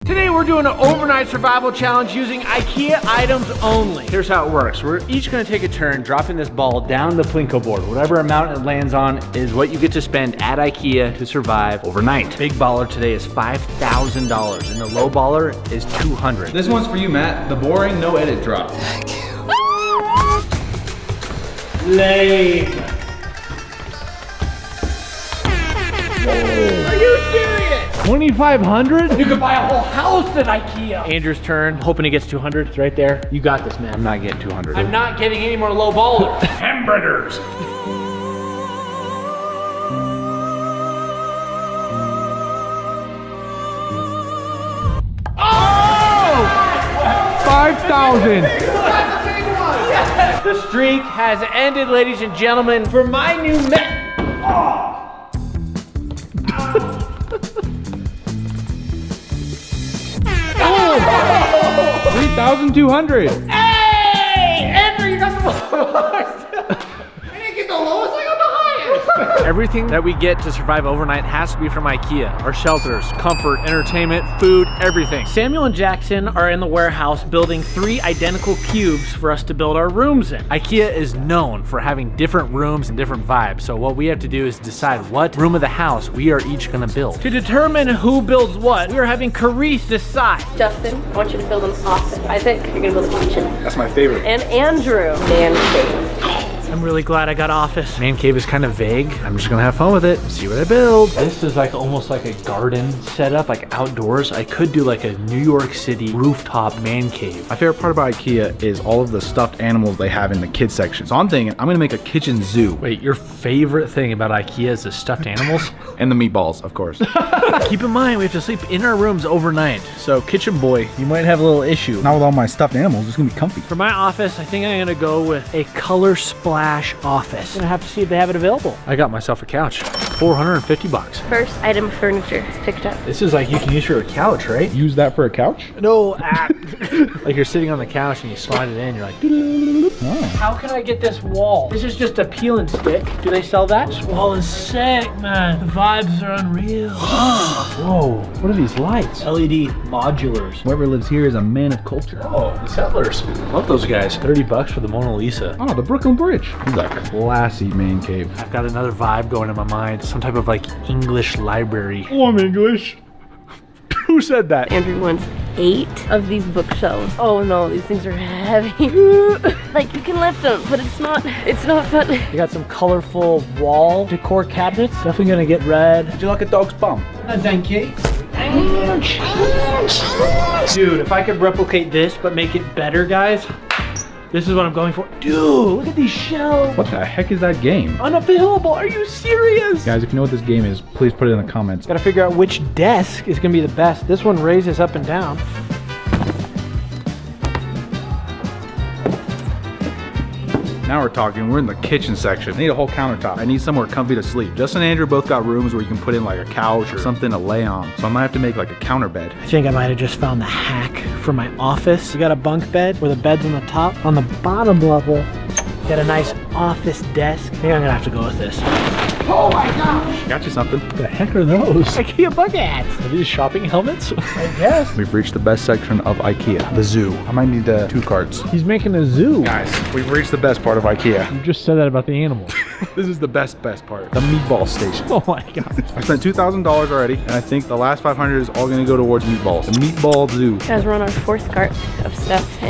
Today we're doing an overnight survival challenge using IKEA items only. Here's how it works. We're each gonna take a turn dropping this ball down the Plinko board. Whatever amount it lands on is what you get to spend at IKEA to survive overnight. Big baller today is $5,000 and the low baller is $200. This one's for you, Matt. The boring, no edit drop. Lame. Are you serious? 2,500? You could buy a whole house at IKEA. Andrew's turn. Hoping he gets 200. It's right there. You got this, man. I'm not getting 200. I'm not getting any more low ballers. Hamburgers. Oh! 5,000. The streak has ended, ladies and gentlemen, for my new Met. Oh. 3,200. Hey! Andrew, you got the lowest. I didn't get the lowest, I got the highest. Everything that we get to survive overnight has to be from IKEA. Our shelters, comfort, entertainment, food, everything. Samuel and Jackson are in the warehouse building 3 identical cubes for us to build our rooms in. IKEA is known for having different rooms and different vibes. So what we have to do is decide what room of the house we are each gonna build. To determine who builds what, we are having Carice decide. Justin, I want you to build an office. I think you're gonna build a kitchen. That's my favorite. And Andrew, man cave. I'm really glad I got office. Man cave is kind of vague. I'm just gonna have fun with it, see what I build. This is like almost like a garden setup, like outdoors. I could do like a New York City rooftop man cave. My favorite part about IKEA is all of the stuffed animals they have in the kids section. So I'm thinking I'm gonna make a kitchen zoo. Wait, your favorite thing about IKEA is the stuffed animals? And the meatballs, of course. Keep in mind, we have to sleep in our rooms overnight. So kitchen boy, you might have a little issue. Not with all my stuffed animals, it's gonna be comfy. For my office, I think I'm gonna go with a color splash office. I'm gonna have to see if they have it available. I got myself a couch, 450 bucks. First item of furniture picked up. This is like you can use for a couch, right? Use that for a couch? No, like you're sitting on the couch and you slide it in, you're like, Oh. how can I get this wall? This is just a peel and stick. Do they sell that? This wall is sick, man. The vibes are unreal. Whoa, what are these lights? LED modulars. Whoever lives here is a man of culture. Oh, the settlers. Love those guys. 30 bucks for the Mona Lisa. Oh, the Brooklyn Bridge. This is a classy man cave. I've got another vibe going in my mind. Some type of like English library. Oh, I'm English. Who said that? Andrew wants 8 of these bookshelves. Oh no, these things are heavy. Like you can lift them, but it's not fun. They got some colorful wall decor cabinets. Definitely gonna get red. Did you like a dog's bum? Thank you. Dude, if I could replicate this but make it better, guys, this is what I'm going for. Dude, look at these shelves. What the heck is that game? Unavailable, are you serious? Guys, if you know what this game is, please put it in the comments. Gotta figure out which desk is gonna be the best. This one raises up and down. Now we're talking. We're in the kitchen section. I need a whole countertop. I need somewhere comfy to sleep. Justin and Andrew both got rooms where you can put in like a couch or something to lay on. So I might have to make like a counter bed. I think I might have just found the hack for my office. You got a bunk bed where the bed's on the top. On the bottom level, got a nice office desk. I think I'm gonna have to go with this. Oh my gosh! Got you something. What the heck are those? IKEA bucket hats. Are these shopping helmets? I guess. We've reached the best section of IKEA, the zoo. I might need 2 carts. He's making a zoo. Guys, we've reached the best part of IKEA. You just said that about the animals. This is the best part. The meatball station. Oh my god. I spent $2,000 already, and I think the last 500 is all gonna go towards meatballs. The meatball zoo. Guys, we're on our 4th cart of stuff.